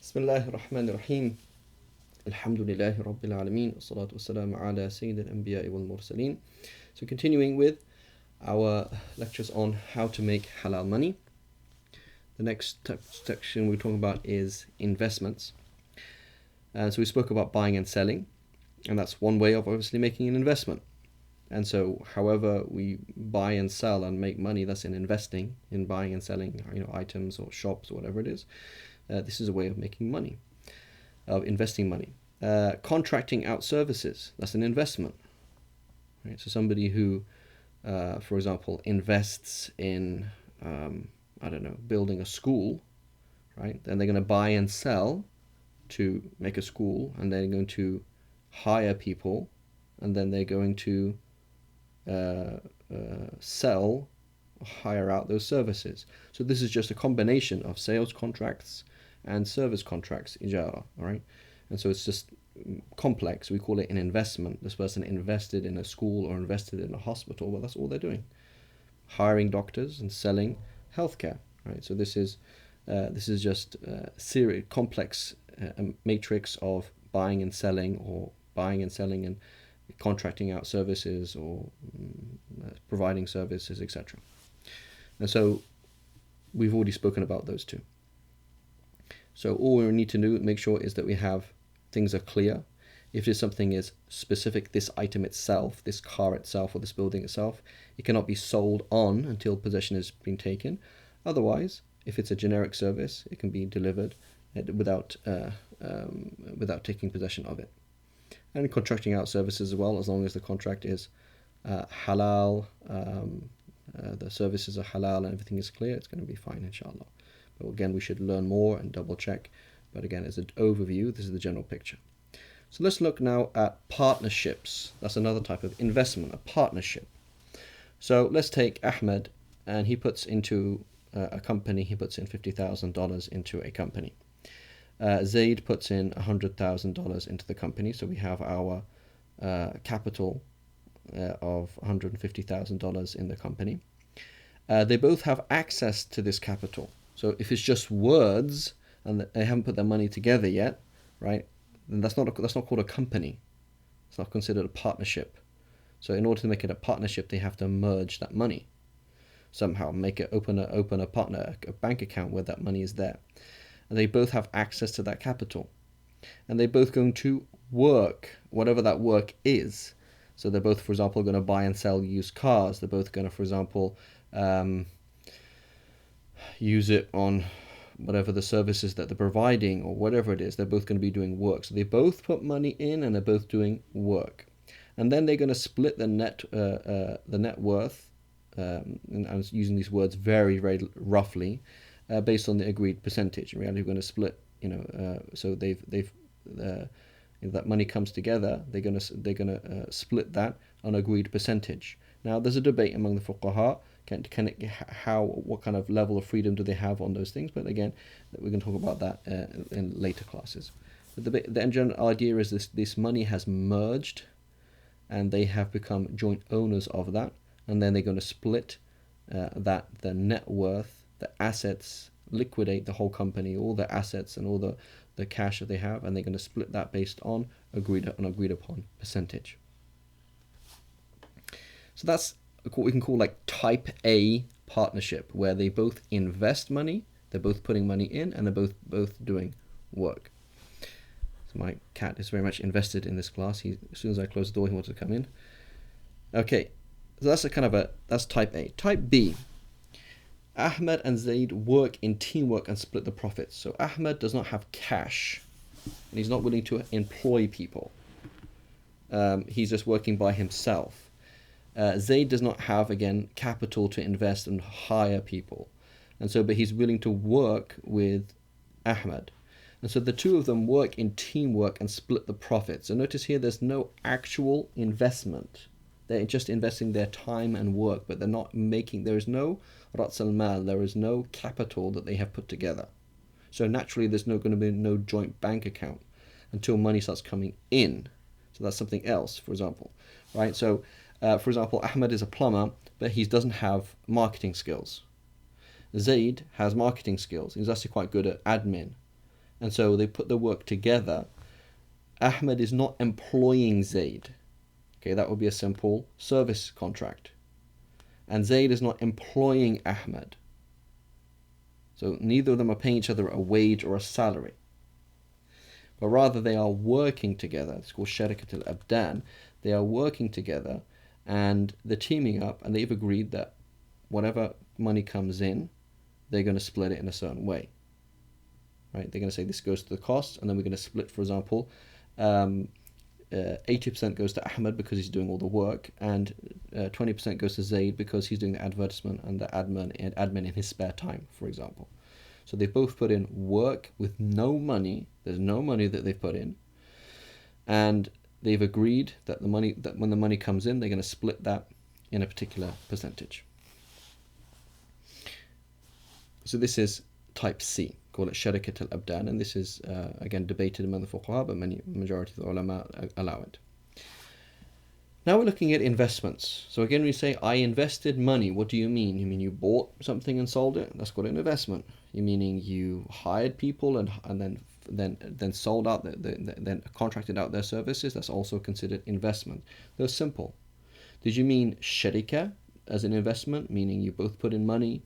Bismillahir Rahmanir Rahim. Alhamdulillahi Rabbil Alameen. Wassalatu wassalamu ala Sayyid al-Anbiya wal Mursaleen. So continuing with our lectures on how to make halal money. The next section we're talking about is investments. So we spoke about buying and selling, and that's one way of obviously making an investment. And so however we buy and sell and make money, that's in investing, in buying and selling, items or shops or whatever it is. This is a way of making money, of investing money. Contracting out services, that's an investment. Right? So somebody who, for example, invests in, building a school, right? Then they're going to buy and sell to make a school, and they're going to hire people, and then they're going to sell, hire out those services. So this is just a combination of sales contracts and service contracts, ijara, all right? And so it's just complex. We call it an investment. This person invested in a school or invested in a hospital. Well, that's all they're doing. Hiring doctors and selling healthcare, right? So this is just a complex matrix of buying and selling, or buying and selling and contracting out services, or providing services, etc. And so we've already spoken about those two. So all we need to do, make sure, is that we have things are clear. If something is specific, this item itself, this car itself, or this building itself, it cannot be sold on until possession has been taken. Otherwise, if it's a generic service, it can be delivered without taking possession of it. And contracting out services as well, as long as the contract is halal, the services are halal and everything is clear, it's going to be fine, inshallah. But again, we should learn more and double check. But again, as an overview, this is the general picture. So let's look now at partnerships. That's another type of investment, a partnership. So let's take Ahmed, and he puts into a company, he puts in $50,000 into a company. Zaid puts in $100,000 into the company. So we have our capital of $150,000 in the company. They both have access to this capital. So if it's just words and they haven't put their money together yet, right, then that's not called a company. It's not considered a partnership. So in order to make it a partnership, they have to merge that money somehow, open a bank account where that money is there. And they both have access to that capital. And they're both going to work, whatever that work is. So they're both, for example, going to buy and sell used cars. They're both going to, for example, use it on whatever the services that they're providing, or whatever it is. They're both going to be doing work. So they both put money in, and they're both doing work. And then they're going to split the net worth, and I'm using these words very, very roughly, based on the agreed percentage. In reality, we're going to split, so they've if that money comes together, they're going to split that on agreed percentage. Now, there's a debate among the fuqaha. What kind of level of freedom do they have on those things? But again, we're going to talk about that in later classes. But the general idea is this money has merged, and they have become joint owners of that, and then they're going to split the net worth, the assets, liquidate the whole company, all the assets and all the cash that they have, and they're going to split that based on agreed upon percentage. So that's what we can call like type A partnership, where they both invest money, they're both putting money in, and they're both doing work. So my cat is very much invested in this class. As soon as I close the door, he wants to come in. Okay, so that's type A. Type B, Ahmed and Zaid work in teamwork and split the profits. So Ahmed does not have cash, and he's not willing to employ people. He's just working by himself. Zaid does not have, again, capital to invest and hire people, but he's willing to work with Ahmed. And so the two of them work in teamwork and split the profits. So notice here, there's no actual investment. They're just investing their time and work, but they're not there is no Rats al-Mal, there is no capital that they have put together. So naturally, there's going to be no joint bank account until money starts coming in. So that's something else, for example, right? So, for example, Ahmed is a plumber, but he doesn't have marketing skills. Zaid has marketing skills. He's actually quite good at admin. And so they put the work together. Ahmed is not employing Zaid. Okay, that would be a simple service contract. And Zaid is not employing Ahmed. So neither of them are paying each other a wage or a salary. But rather they are working together. It's called Sharikat al-Abdan. They are working together and they're teaming up, and they've agreed that whatever money comes in, they're going to split it in a certain way. Right? They're going to say this goes to the costs, and then we're going to split, for example, 80% goes to Ahmed because he's doing all the work, and 20% goes to Zaid because he's doing the advertisement and the admin in his spare time, for example. So they both put in work with no money. There's no money that they've put in, and they've agreed that when the money comes in, they're going to split that in a particular percentage. So this is type C, call it Sharikat al-Abdan, and this is again debated among the fuqaha, but majority of the ulama allow it. Now we're looking at investments. So again, we say I invested money. What do you mean? You mean you bought something and sold it? That's called an investment. You meaning you hired people and then sold out then contracted out their services? That's also considered investment. They're simple. Did you mean sharika as an investment, meaning you both put in money,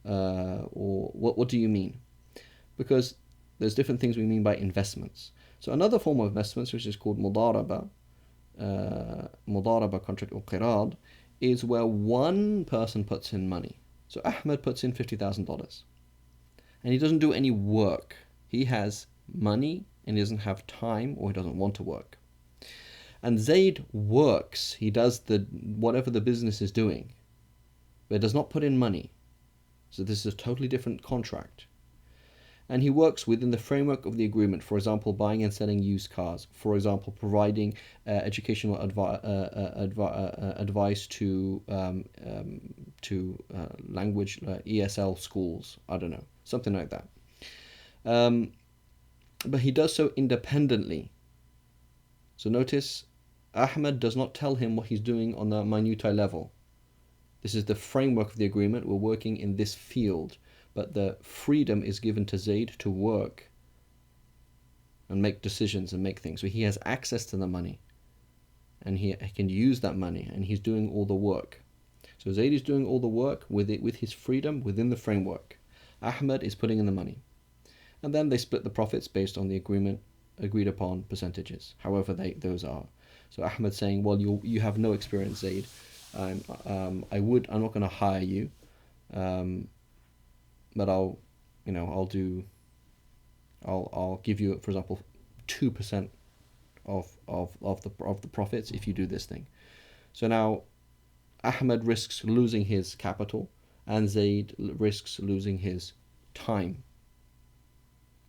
or what do you mean? Because there's different things we mean by investments. So another form of investments, which is called mudaraba contract or qirad, is where one person puts in money. So Ahmed puts in $50,000 and he doesn't do any work. He has money and he doesn't have time, or he doesn't want to work. And Zaid works. He does whatever the business is doing, but does not put in money. So this is a totally different contract. And he works within the framework of the agreement, for example, buying and selling used cars, for example, providing educational advice to language ESL schools, I don't know, something like that. But he does so independently. So notice, Ahmed does not tell him what he's doing on the minutiae level. This is the framework of the agreement. We're working in this field. But the freedom is given to Zaid to work and make decisions and make things. So he has access to the money, and he can use that money, and he's doing all the work. So Zaid is doing all the work with his freedom within the framework. Ahmed is putting in the money. And then they split the profits based on the agreed upon percentages, however those are. So Ahmed saying, well, you have no experience, Zaid. I'm not going to hire you. But I'll give you, for example, 2% of the profits if you do this thing. So now Ahmed risks losing his capital, and Zaid risks losing his time.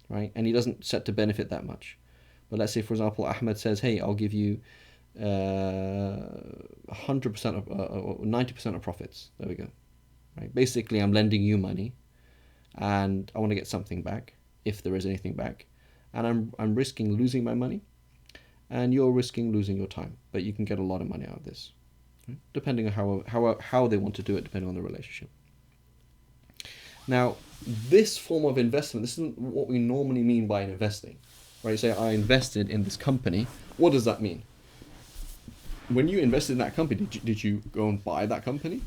Right? And he doesn't set to benefit that much. But let's say, for example, Ahmed says, hey, I'll give you 100% of 90% of profits. There we go. Right? Basically, I'm lending you money, and I want to get something back, if there is anything back, and I'm risking losing my money, and you're risking losing your time, but you can get a lot of money out of this, right? Depending on how they want to do it, depending on the relationship. Now, this form of investment, this isn't what we normally mean by investing, right? Say I invested in this company. What does that mean? When you invested in that company, did you go and buy that company?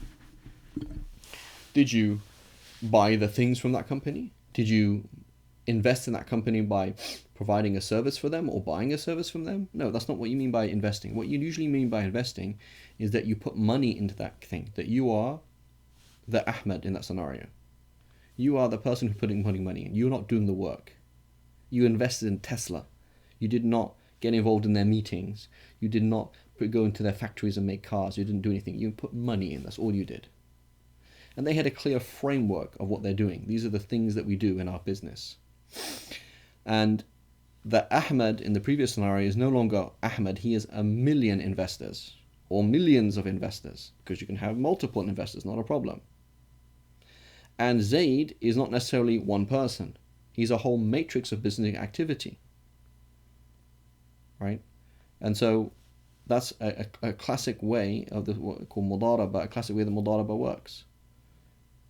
Did you buy the things from that company? Did you invest in that company by providing a service for them or buying a service from them? No, that's not what you mean by investing. What you usually mean by investing is that you put money into that thing, that you are the Ahmed in that scenario. You are the person who's putting money in. You're not doing the work. You invested in Tesla. You did not get involved in their meetings. You did not go into their factories and make cars. You didn't do anything. You put money in. That's all you did. And they had a clear framework of what they're doing. These are the things that we do in our business. And the Ahmed in the previous scenario is no longer Ahmed. He is a million investors, or millions of investors, because you can have multiple investors, not a problem. And Zaid is not necessarily one person. He's a whole matrix of business activity. Right? And so that's a classic way of what we call mudaraba, a classic way that mudaraba works.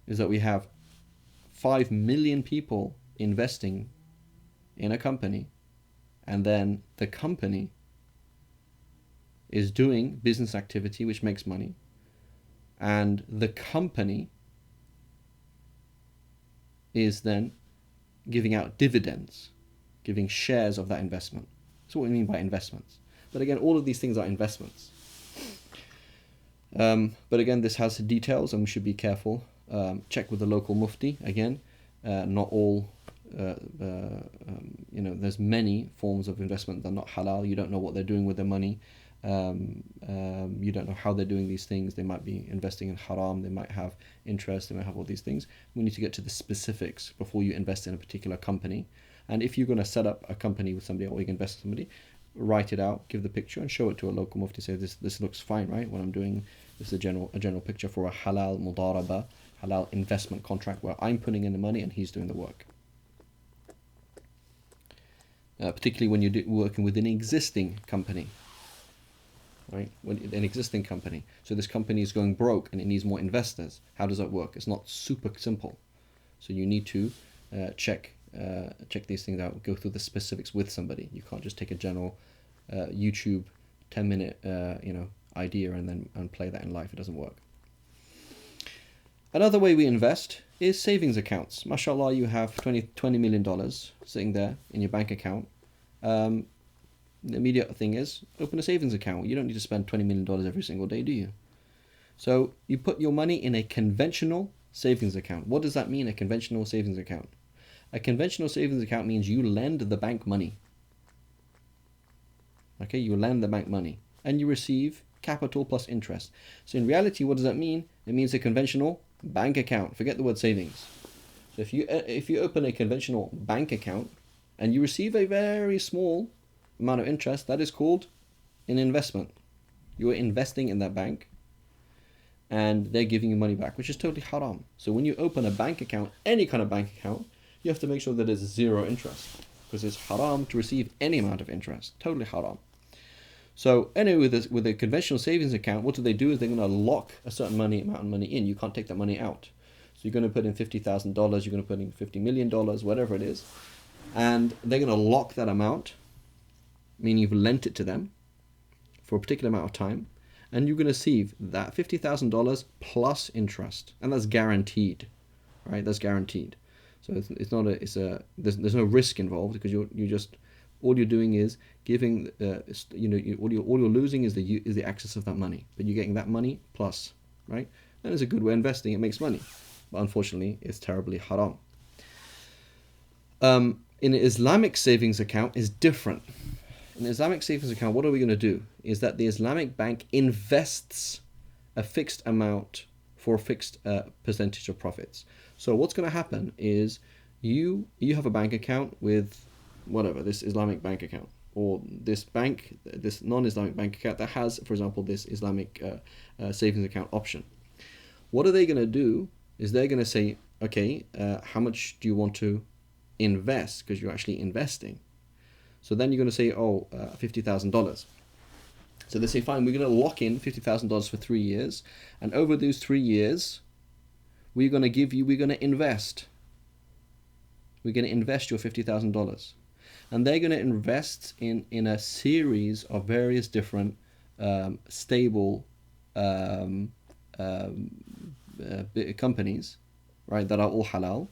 Is that we have 5 million people investing in a company, and then the company is doing business activity which makes money, and the company is then giving out dividends, giving shares of that investment. That's what we mean by investments. But again, all of these things are investments. But again, this has details and we should be careful. Check with the local mufti. Again, not all, there's many forms of investment that are not halal. You don't know what they're doing with their money. You don't know how they're doing these things. They might be investing in haram. They might have interest. They might have all these things. We need to get to the specifics before you invest in a particular company. And if you're going to set up a company with somebody or you invest in somebody, write it out, give the picture, and show it to a local mufti. Say this looks fine, right? What I'm doing, this is a general picture for a halal mudaraba, halal investment contract where I'm putting in the money and he's doing the work. Particularly when you're working with an existing company, right? An existing company. So this company is going broke and it needs more investors. How does that work? It's not super simple. So you need to check these things out. Go through the specifics with somebody. You can't just take a general YouTube 10-minute idea and play that in life. It doesn't work. Another way we invest is savings accounts. Mashallah, you have $20 million sitting there in your bank account. The immediate thing is open a savings account. You don't need to spend $20 million every single day, do you? So you put your money in a conventional savings account. What does that mean, a conventional savings account? A conventional savings account means you lend the bank money. Okay, you lend the bank money and you receive capital plus interest. So in reality, what does that mean? It means a conventional bank account. Forget the word savings. So if you open a conventional bank account and you receive a very small amount of interest, that is called an investment. You are investing in that bank and they're giving you money back, which is totally haram. So when you open a bank account, any kind of bank account, you have to make sure that there's zero interest, because it's haram to receive any amount of interest. Totally haram. So anyway, with a conventional savings account, what do? Is they're going to lock a certain amount of money in. You can't take that money out. So you're going to put in $50,000, you're going to put in $50 million, whatever it is, and they're going to lock that amount, meaning you've lent it to them for a particular amount of time, and you're going to receive that $50,000 plus interest, and that's guaranteed, right? That's guaranteed. So there's no risk involved, because you just all you're doing is giving all you're losing is the access of that money, but you're getting that money plus, right? And it's a good way of investing. It makes money, but unfortunately it's terribly haram. In an Islamic savings account is different. In an Islamic savings account, what are we going to do? Is that the Islamic bank invests a fixed amount for a fixed percentage of profits. So what's going to happen is you have a bank account with whatever, this Islamic bank account, or this non-Islamic bank account that has, for example, this Islamic savings account option. What are they going to do is they're going to say, okay, how much do you want to invest? Because you're actually investing. So then you're going to say, $50,000. So they say, fine, we're going to lock in $50,000 for 3 years, and over those 3 years, we're going to invest. We're going to invest your $50,000. And they're going to invest in a series of various different stable companies, right, that are all halal.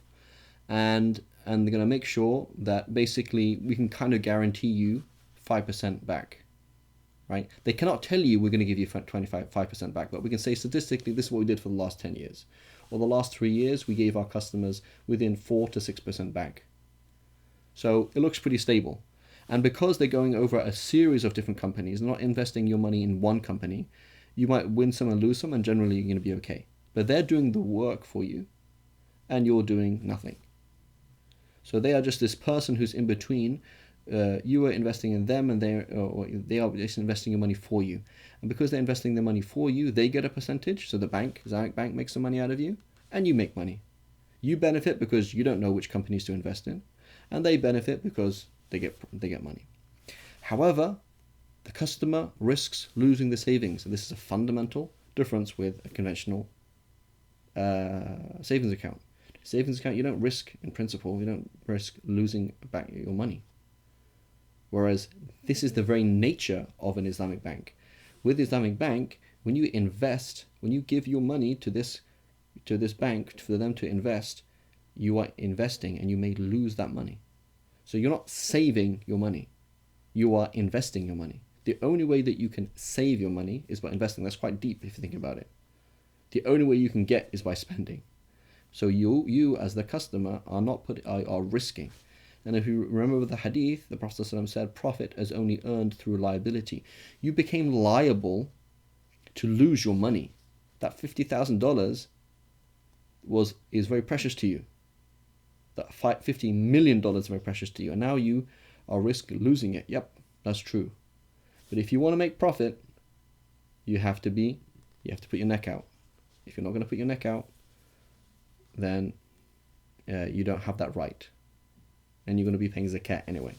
And they're going to make sure that basically we can kind of guarantee you 5% back. Right? They cannot tell you we're going to give you 5% back, but we can say statistically this is what we did for the last 10 years. Or the last 3 years we gave our customers within 4 to 6% back. So it looks pretty stable. And because they're going over a series of different companies, not investing your money in one company, you might win some and lose some, and generally you're going to be okay. But they're doing the work for you and you're doing nothing. So they are just this person who's in between. You are investing in them, and they are just investing your money for you. And because they're investing their money for you, they get a percentage. So the Islamic bank makes some money out of you, and you make money. You benefit because you don't know which companies to invest in, and they benefit because they get money. However, the customer risks losing the savings, and this is a fundamental difference with a conventional savings account. Savings account, you don't risk, in principle, you don't risk losing back your money. Whereas this is the very nature of an Islamic bank. With Islamic bank, when you invest, when you give your money to this bank for them to invest, you are investing and you may lose that money. So you're not saving your money, you are investing your money. The only way that you can save your money is by investing. That's quite deep if you think about it. The only way you can get is by spending. So you as the customer are risking. And if you remember with the hadith, the Prophet ﷺ said, profit is only earned through liability. You became liable to lose your money. That $50,000 is very precious to you. That $50 million is very precious to you. And now you are risking losing it. Yep, that's true. But if you want to make profit, you have to put your neck out. If you're not going to put your neck out, then you don't have that right. And you're going to be paying zakat anyway.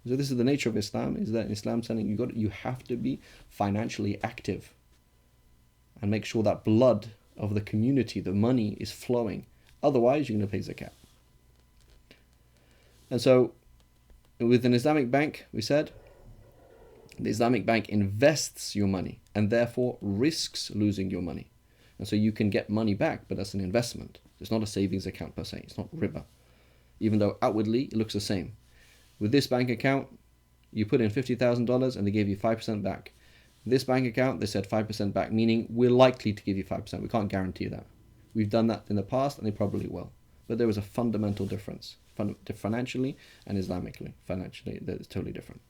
So this is the nature of Islam, is that in Islam saying you have to be financially active and make sure that blood of the community, the money is flowing. Otherwise, you're going to pay zakat. And so with an Islamic bank, we said, the Islamic bank invests your money and therefore risks losing your money. And so you can get money back, but that's an investment. It's not a savings account per se. It's not riba. Even though outwardly it looks the same. With this bank account, you put in $50,000 and they gave you 5% back. This bank account, they said 5% back, meaning we're likely to give you 5%. We can't guarantee that. We've done that in the past and they probably will. But there was a fundamental difference, financially and Islamically. Financially, it's totally different.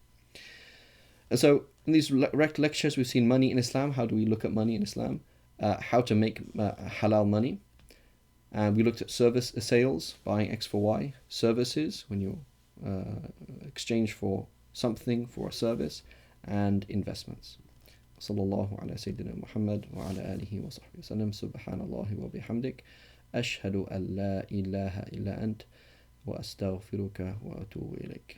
And so in these lectures, we've seen money in Islam. How do we look at money in Islam? How to make halal money. And we looked at sales, buying X for Y, services, when you exchange for something, for a service, and investments. Sallallahu ala Sayyidina Muhammad wa ala alihi wa sahbihi wa sallam. Subhanallahi wa bihamdik. Ashhadu an la ilaha illa ant wa astaghfiruka wa atubu ilayk.